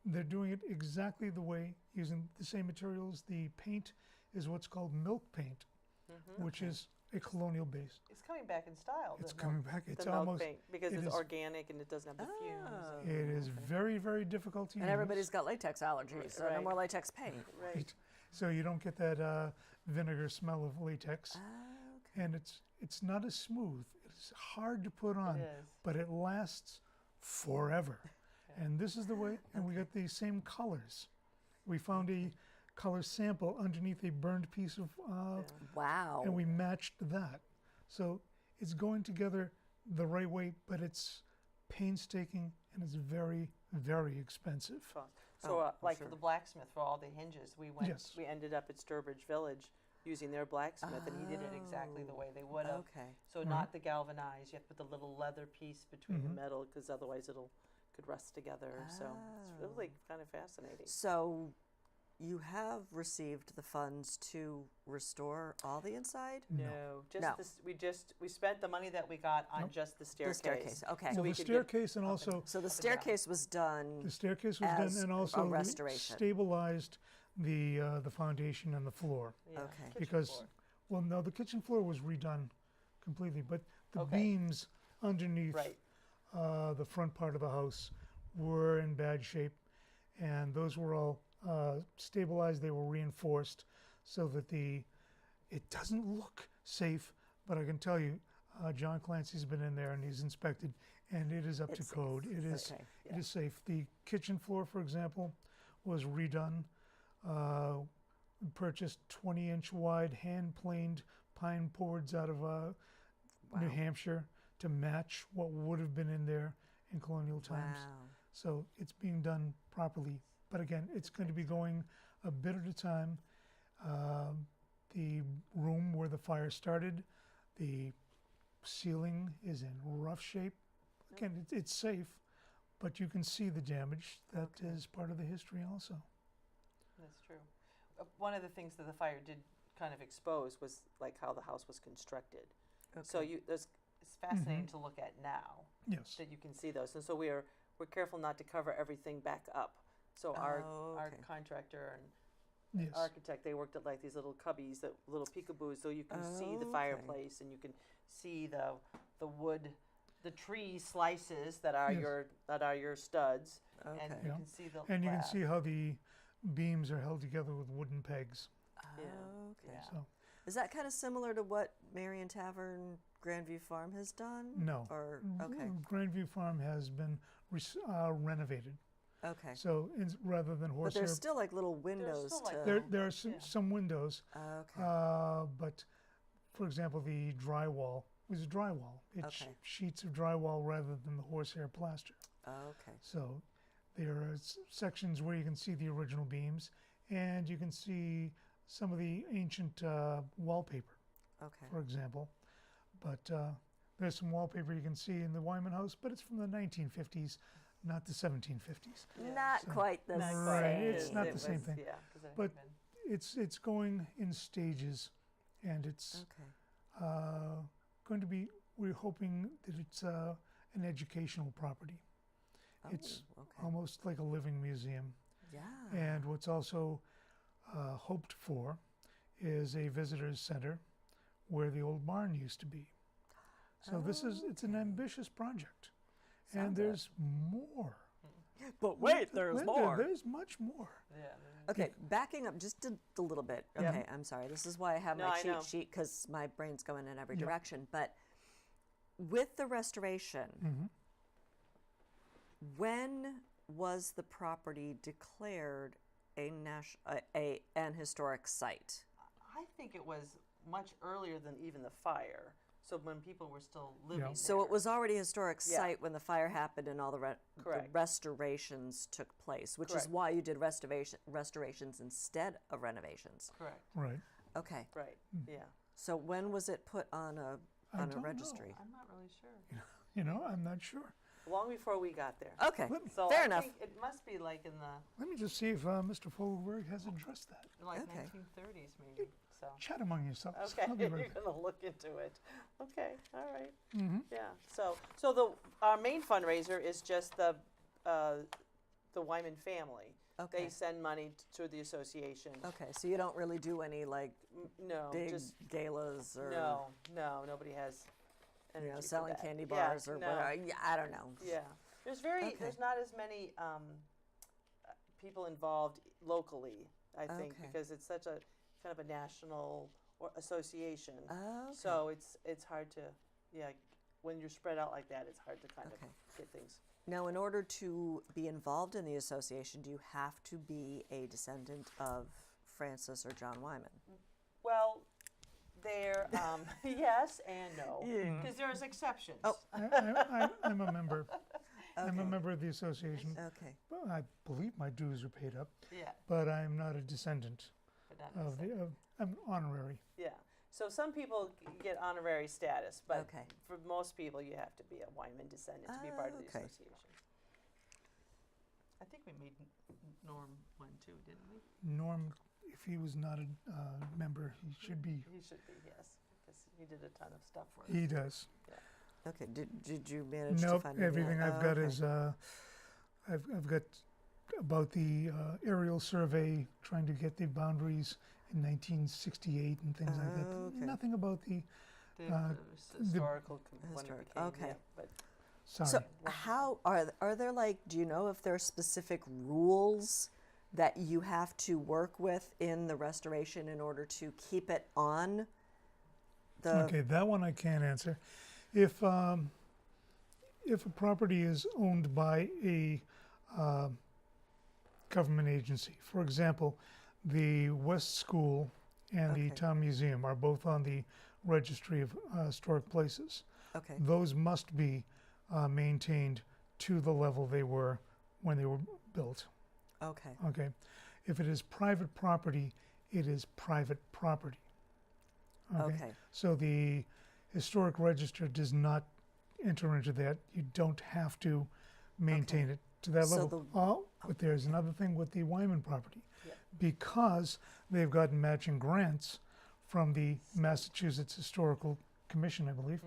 they're doing it exactly the way, using the same materials. The paint is what's called milk paint, which is a colonial base. It's coming back in style. It's the coming milk- back. It's the milk almost. paint, because it it's is- organic and it doesn't have the fumes. It is very, very difficult to use. And everybody's got latex allergies, so no Right. more latex paint. Right. So you don't get that vinegar smell of latex. And it's not as smooth. It's hard to put on, is. but it lasts forever. And this is the way, and we got the same colors. We found a color sample underneath a burned piece of, Wow. and we matched that. So it's going together the right way, but it's painstaking and it's very, very expensive. So, like for the blacksmith, for all the hinges, we went. Yes. We ended up at Sturbridge Village using their blacksmith, and he did it exactly the way they would have. Okay. So not the galvanized. You have to put the little leather piece between the metal, because otherwise could rust together. So it's really kind of fascinating. So you have received the funds to restore all the inside? No, just No. this. We spent the money that we got on just the The staircase. staircase, okay. Well, we the could get staircase and also So the staircase was done. the staircase was as done, and a also we restoration. stabilized the foundation and the floor. Yeah, Okay. kitchen Because, floor. well, no, the kitchen floor was redone completely, but the Okay. beams underneath Right. the front part of the house were in bad shape, and those were all stabilized. They were reinforced so that it doesn't look safe, but I can tell you, John Clancy's been in there and he's inspected, and it is up to code. It is Okay. it is safe. The kitchen floor, for example, was redone. Purchased 20-inch wide hand-planed pine boards out of New Hampshire to match what would have been in there in colonial times. Wow. So it's being done properly. But again, it's going to be going a bit at a time. The room where the fire started, the ceiling is in rough shape. Again, it's safe, but you can see the damage. That is part of the history also. That's true. One of the things that the fire did kind of expose was like how the house was constructed. So it's fascinating to look at now Yes. that you can see those. And so we're careful not to cover everything back up. So our contractor and Yes. architect, they worked at like these little cubbies, that little peekaboos, so you can see the fireplace and you can see the wood, the tree slices that are your studs, and you can see the And you can lab. see how the beams are held together with wooden pegs. Okay. Yeah. So Is that kind of similar to what Marion Tavern Grandview Farm has done? no. Or okay. Grandview Farm has been renovated. Okay. So rather than But horsehair, there's still like little windows still, like, to. there are some windows. Okay. But for example, the drywall was drywall. It's Okay. sheets of drywall rather than the horsehair plaster. Okay. So there are sections where you can see the original beams, and you can see some of the ancient wallpaper, Okay. for example. But there's some wallpaper you can see in the Wyman house, but it's from the 1950s, not the 1750s. Not quite the Not same. quite. It's not It the same was- thing. Yeah, 'cause it had But been- it's going in stages, and it's Okay. going to be. We're hoping that it's an educational property. It's okay. almost like a living museum. Yeah. And what's also hoped for is a visitors center where the old barn used to be. So it's an ambitious project. And Sounds there's more. But wait, there's Linda, more. There's much more. yeah. Okay, backing up just a little bit. Okay, I'm sorry. This is why I have No, my I cheat know. sheet, because my brain's going in every Yeah. direction. But with the restoration, when was the property declared an historic site? I think it was much earlier than even the fire. So when people were still living there. So it was already a historic Yeah. site when the fire happened and all the Correct. restorations took place, which is Correct. why you did restorations instead of renovations. Correct. Right. Okay, Right. Yeah. so when was it put on a don't know. registry? I'm not really sure. You know, I'm not sure. Long before we got there. Okay, So fair I enough. think it must be like in the Let me just see if Mr. Fogelberg has addressed that. like Okay. 1930s maybe. So Chat among yourselves. okay, I'll be you're right back. gonna look into it. Okay, all right. Mm-hmm. Yeah. So our main fundraiser is just the Wyman family. Okay. They send money to the association. Okay, so you don't really do any like No, big just galas or no, nobody has. Energy for selling that. candy Yeah, bars or no. whatever. Yeah, I don't know. Yeah, there's not as many people involved locally, I think, Okay. because it's such a kind of a national association. Oh, okay. So it's hard to, when you're spread out like that, it's hard to kind Okay. of get things. Now, in order to be involved in the association, do you have to be a descendant of Francis or Jon Wyman? Well, there, yes and no, because there's exceptions. Oh. I'm a member. I'm a member of the association. Okay. Well, I believe my dues are paid up, Yeah, but I'm not a descendant but not of necessarily. I'm honorary. Yeah. So some people get honorary status, but Okay. for most people, you have to be a Wyman descendant to be part of the okay. association. I think we made Norm one too, didn't we? Norm, if he was not a member, he should be. He should be, yes, because he did a ton of stuff for us. He does. Okay. Did you manage to Nope. find any Everything out? I've got okay. is I've got about the aerial survey, trying to get the boundaries in 1968 and things like that. Okay. Nothing about the The the historical one it Historic, became, okay. yeah, but Sorry. So how are there, like, do you know if there are specific rules that you have to work with in the restoration in order to keep it on the? Okay, that one I can't answer. If a property is owned by a government agency, for example, the West School and the Okay. Town Museum are both on the Registry of Historic Places. Okay. Those must be maintained to the level they were when they were built. Okay. Okay. If it is private property, it is private property. Okay. So the historic register does not enter into that. You don't have to maintain it to that So level. But there's another thing with the Wyman property. Yeah. Because they've gotten matching grants from the Massachusetts Historical Commission, I believe,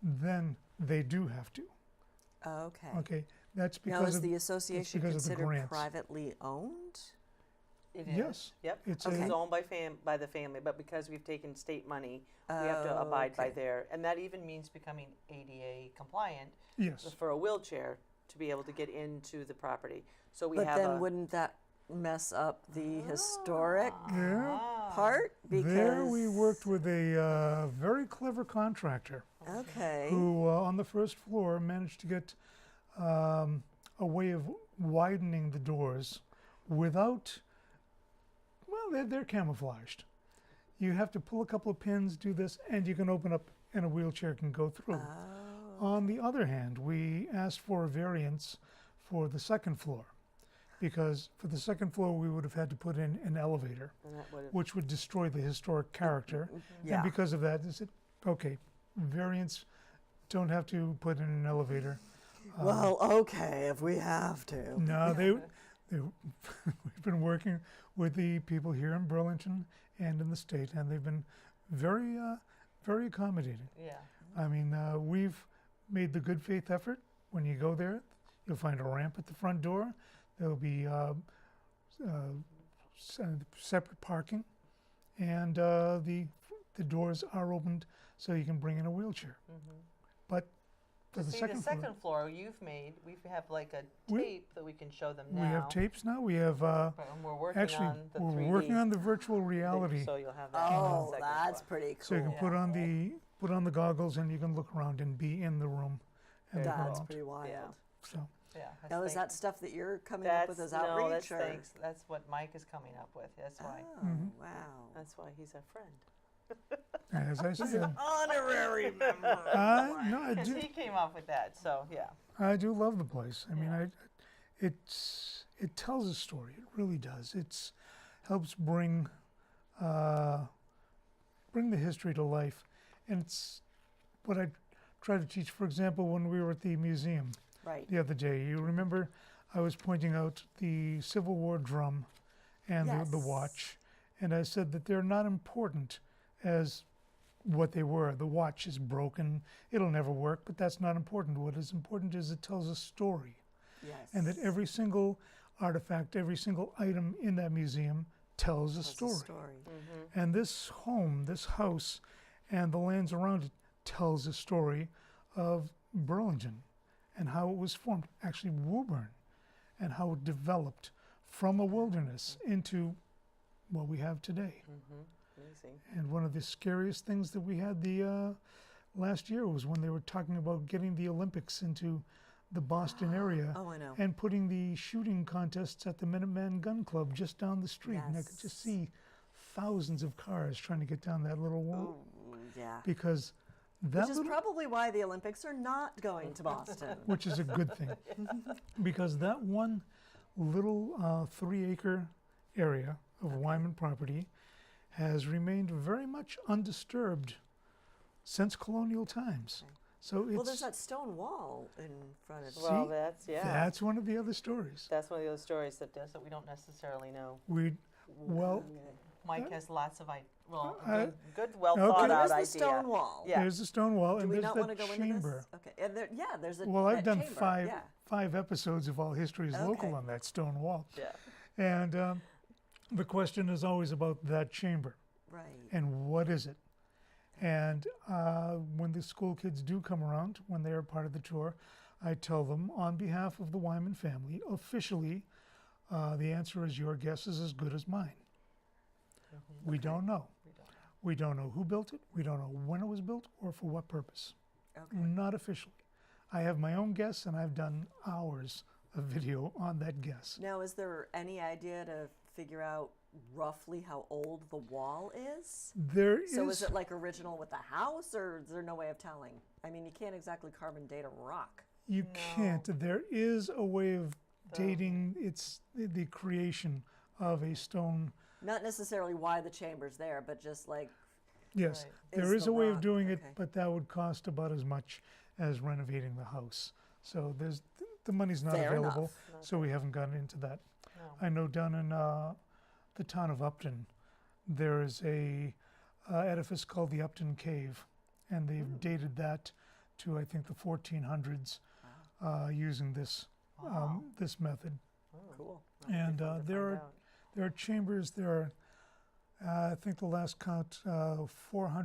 then they do have to. Okay. Okay. That's Now, because is of the association because of the considered grants. privately owned? It is. Yes. Yep. It's It's Okay. owned by the family, but because we've taken state money, we have to abide by Okay. their, and that even means becoming ADA compliant Yes. for a wheelchair to be able to get into the property. So we But have then wouldn't that mess up the historic Yeah. part? Because There we worked with a very clever contractor Okay. who, on the first floor, managed to get a way of widening the doors without, well, they're camouflaged. You have to pull a couple of pins, do this, and you can open up and a wheelchair can go through. Oh. On the other hand, we asked for a variance for the second floor because for the second floor we would have had to put in an elevator, and that would have, which would destroy the historic character. Yeah. And because of that, they said, okay, variance, don't have to put in an elevator. Well, okay, if we have to. No, we've been working with the people here in Burlington and in the state, and they've been very, very accommodating. yeah. I mean, we've made the good faith effort. When you go there, you'll find a ramp at the front door. There'll be separate parking, and the doors are opened so you can bring in a wheelchair. But for the See, second the floor, second floor we have like a We- tape that we can show them now. we have tapes now. We have But we're working actually on the we're 3D working on the virtual thing, reality, so you'll have that. on the Oh, second that's floor. pretty so you cool. can put on the goggles and you can look around and be in the room and look That's around. pretty wild. Yeah. So Yeah. that's Now, is thank- that stuff that you're coming up with as outreach? no, that's or? thanks. That's what Mike is coming up with. That's why. Oh, wow. That's why he's a friend. as I said, Honorary member. no, I Because do. he came up with that. So yeah. I do love the place. I mean, Yeah. it tells a story. It really does. It's helps bring the history to life, and it's what I try to teach. For example, when we were at the museum Right. the other day, you remember I was pointing out the Civil War drum and the Yes. watch, and I said that they're not important as what they were. The watch is broken; it'll never work, but that's not important. What is important is it tells a story. Yes. And that every single artifact, every single item in that museum tells a That's story. And this home, this house, and the lands around it tells a story of Burlington and how it was formed, actually Woburn, and how it developed from a wilderness into what we have today. Amazing. And one of the scariest things that we had the last year was when they were talking about getting the Olympics into the Boston area Oh, I know. and putting the shooting contests at the Minuteman Gun Club just down the street. And I could just Yes. see thousands of cars trying to get down that little wall Yeah. because that Which is little, probably why the Olympics are not going to Boston. which is a good thing, because that one little 3-acre area of Wyman property has remained very much undisturbed since colonial times. So it's Well, there's that stone wall in front of it. Well, See? that's that's one of the other stories. That's one of the other stories that we don't necessarily know. Well, Mike has lots of good, Okay. well Well, thought out there's the idea. stone wall. Yeah. there's the stone wall Do and we there's not that want to go chamber. into this? Okay. And there's a Well, I've that done chamber. Yeah. five episodes of All History is Local Okay. on that stone wall. Yeah. And the question is always about that chamber Right. and what is it? And when the school kids do come around, when they are part of the tour, I tell them on behalf of the Wyman family, officially, the answer is your guess is as good as mine. We don't know. We don't know who built it. We don't know when it was built or for what purpose. Okay. Not officially. I have my own guess, and I've done hours of video on that guess. Now, is there any idea to figure out roughly how old the wall is? There is. So is it like original with the house, or is there no way of telling? I mean, you can't exactly carbon date a rock. You can't. There is a way of dating the creation of a stone. Not necessarily why the chamber's there, but just like, Yes, Right. there Is is the a way rock, of doing it, okay. but that would cost about as much as renovating the house. So the money's not Fair available, enough. so we haven't gotten into that. No. I know down in the town of Upton, there is a edifice called the Upton Cave, and they've dated that to I think the 1400s using this this method. cool. And there are chambers. There are I think the last count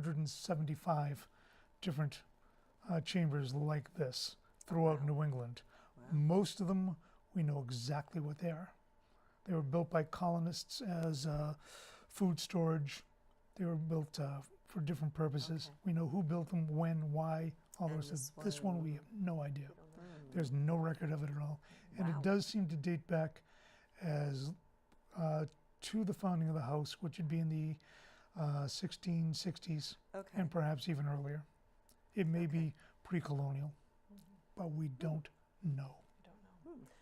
475 different chambers like this throughout New England. Most of them we know exactly what they are. They were built by colonists as food storage. They were built for different purposes. Okay. We know who built them, when, why, all And those things. this This one one- we have no idea. Mm. There's no record of it at all. And Wow. it does seem to date back as to the founding of the house, which would be in the 1660s Okay. and perhaps even earlier. It may be pre-colonial, but we don't know.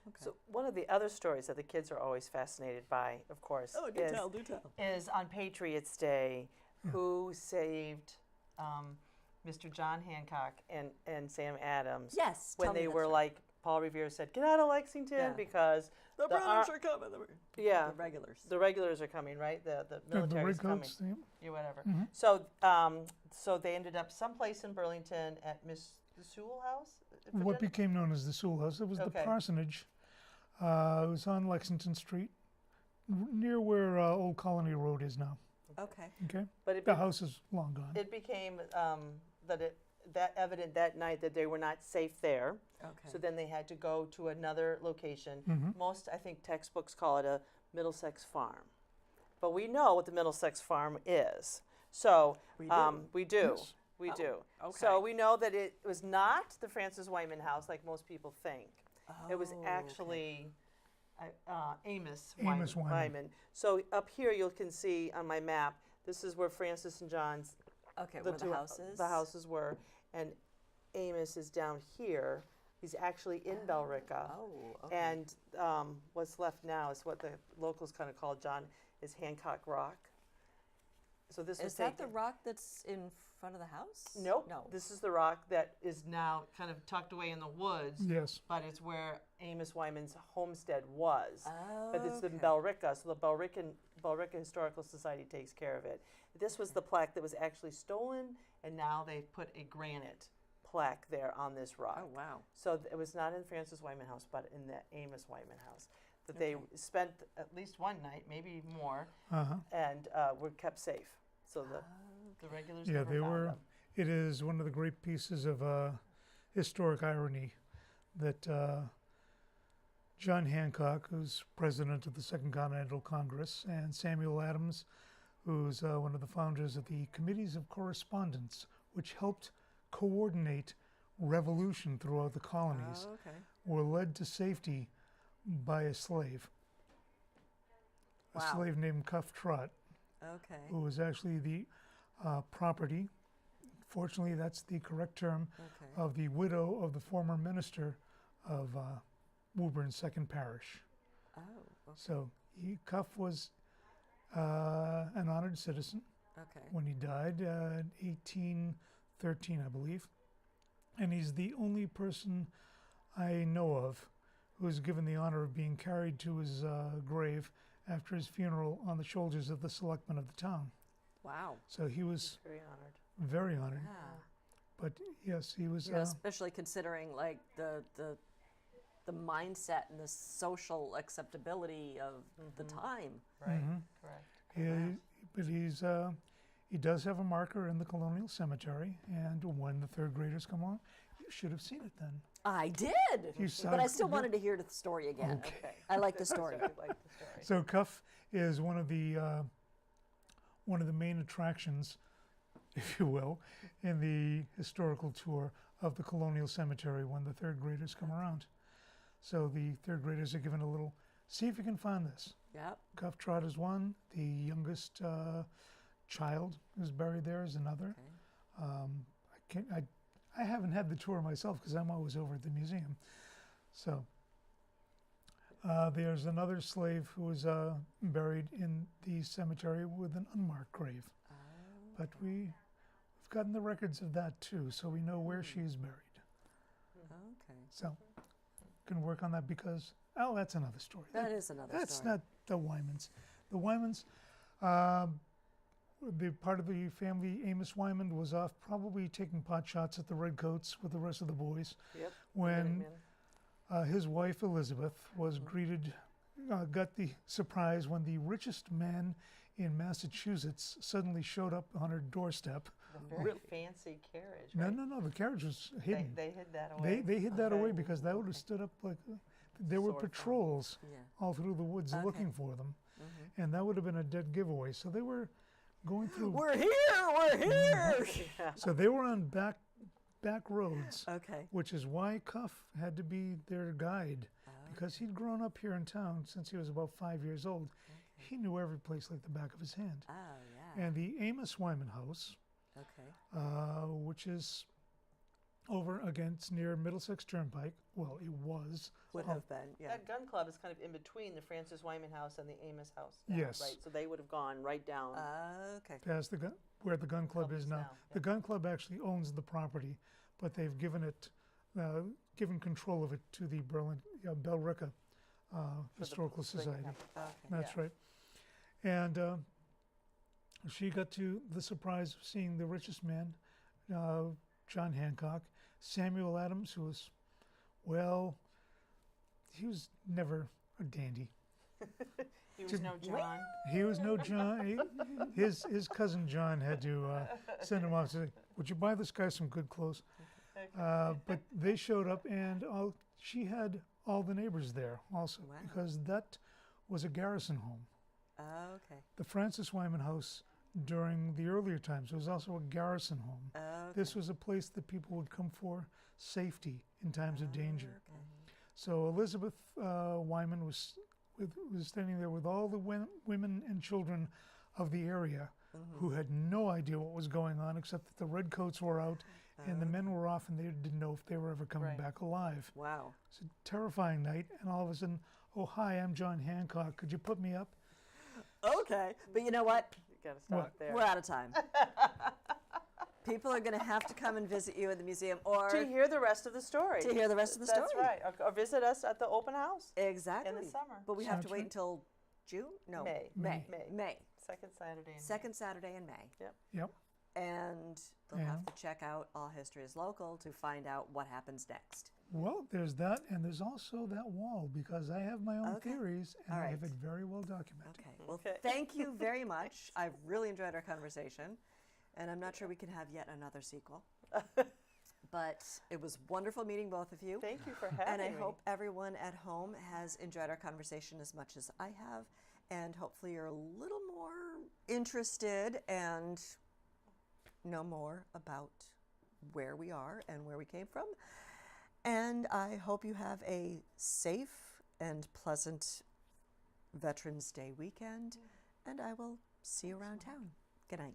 Okay. So one of the other stories that the kids are always fascinated by, of course, Oh, do tell, do tell. is on Patriots Day, who saved Mr. John Hancock and Sam Adams Yes. when tell me they that were story. like, Paul Revere said, get out of Lexington Yeah. because The the British are coming. yeah, The regulars. the regulars are coming, right? The The military's coming, redcoats, yeah. yeah, whatever. Mhm. So they ended up someplace in Burlington at Miss the Sewell House. What became known as the Sewell House, it was the Okay. parsonage. It was on Lexington Street, near where Old Colony Road is now. Okay. Okay, But it the house is long gone. it became that evident that night that they were not safe there. Okay. So then they had to go to another location. Mhm. Most, I think, textbooks call it a Middlesex farm. But we know what the Middlesex farm is. So We do? we do. Yes. We Oh, do. okay. So we know that it was not the Francis Wyman house like most people think. It was Oh, okay. actually Amos Amos Wyman. Wyman. So up here you can see on my map, this is where Francis and John's Okay, where the two houses? the houses were, and Amos is down here. He's actually in Bellrica. Oh, okay. And what's left now is what the locals kind of call John is Hancock Rock. So this was Is that the taken- rock that's in front of the house? Nope. No. This is the rock that is now kind of tucked away in the woods, Yes. but it's where Amos Wyman's homestead was. Oh, But it's in okay. Bellrica, so the Bellrica Historical Society takes care of it. This was the plaque that was actually stolen, and now they've put a granite plaque there on this rock. Oh, wow. So it was not in Francis Wyman house, but in the Amos Wyman house. That they Okay. spent at least one night, maybe more, Uh-huh. and were kept safe. So the regulars Yeah, never they found were. them. It is one of the great pieces of historic irony that John Hancock, who's president of the Second Continental Congress, and Samuel Adams, who's one of the founders of the Committees of Correspondence, which helped coordinate revolution throughout the colonies, Oh, okay. were led to safety by a slave. Wow. A slave named Cuff Trot, Okay. who was actually the property, fortunately that's the correct term, Okay. of the widow of the former minister of Woburn's Second Parish. Oh, okay. So Cuff was an honored citizen Okay. when he died in 1813, I believe. And he's the only person I know of who was given the honor of being carried to his grave after his funeral on the shoulders of the selectmen of the town. Wow. So he was Very honored. very honored. Yeah. But yes, he was. You know, especially considering like the mindset and the social acceptability of the time. Right. Mhm. Correct. But he does have a marker in the Colonial Cemetery, and when the third graders come on, should have seen it then. I did, You saw but I it- still wanted to hear the story again. Okay. I like the story. I like the story. So Cuff is one of the main attractions, if you will, in the historical tour of the Colonial Cemetery when the third graders come around. So the third graders are given a little, see if you can find this. Yep. Cuff Trot is one. The youngest child who's buried there is another. Okay. I haven't had the tour myself because I'm always over at the museum. So there's another slave who was buried in the cemetery with an unmarked grave. But we've gotten the records of that too, so we know where she's buried. Okay. So can work on that because, that's another story. That is another That's story. not the Wymans. The Wymans, the part of the family, Amos Wyman, was off probably taking pot shots at the Redcoats with the rest of the boys Yep. when Minutemen. his wife Elizabeth was greeted, got the surprise when the richest man in Massachusetts suddenly showed up on her doorstep. The very fancy carriage, No, right? no, the carriage was hidden. They hid that away. They hid that Okay. away because that would have stood up like, there were Sore thumb. patrols Yeah. all through the woods Okay. looking for them, and that would have been a dead giveaway. So they were going through. We're here. We're here. Yeah. So they were on back roads, Okay. which is why Cuff had to be their guide, because he'd grown up here in town since he was about 5 years old. He knew every place like the back of his hand. Oh yeah. And the Amos Wyman house, Okay. which is over against near Middlesex Turnpike. Well, it was. Would have been. Yeah. That gun club is kind of in between the Francis Wyman house and the Amos house. now, Yes. Right. So they would have gone right down. Okay. Past the gun, where the gun club is now. The gun club actually owns the property, but they've given it, given control of it to the Bellrica Historical so they can Society. have- Okay. That's yeah. right. And she got to the surprise of seeing the richest man, John Hancock, Samuel Adams, who was, well, he was never a dandy. He was no John. He was no John. His cousin John had to send him off to say, "Would you buy this guy some good clothes?" But they showed up, and she had all the neighbors there also, Wow. because that was a garrison home. Okay. The Francis Wyman house during the earlier times was also a garrison home. Okay. This was a place that people would come for safety in times of danger. Okay. So Elizabeth Wyman was standing there with all the women and children of the area who had no idea what was going on, except that the redcoats were out and the men were off, and they didn't know if they were ever coming Right. back alive. Wow. It's a terrifying night, and all of a sudden, "Oh, hi, I'm John Hancock. Could you put me up?" Okay. But you know what? You gotta stop What? there. We're out of time. People are going to have to come and visit you at the museum or To hear the rest of the story. to hear the rest of the That's story. right. Or visit us at the open house Exactly. summer. But we have to Sounds wait good. until June? No. May. May. May. May. Second Saturday in May. Second Saturday in May. Yep. And they'll have And? to check out All History is Local to find out what happens next. Well, there's that, and there's also that wall, because I have my own Okay. theories, and All I have right. it very well documented. Okay. Well, Okay. thank you very much. I've really enjoyed our conversation, and I'm not sure we can have yet another sequel. But it was wonderful meeting both of you. Thank you for having And I me. hope everyone at home has enjoyed our conversation as much as I have, and hopefully you're a little more interested and know more about where we are and where we came from. And I hope you have a safe and pleasant Veterans Day weekend, and I will see you around town. Good night.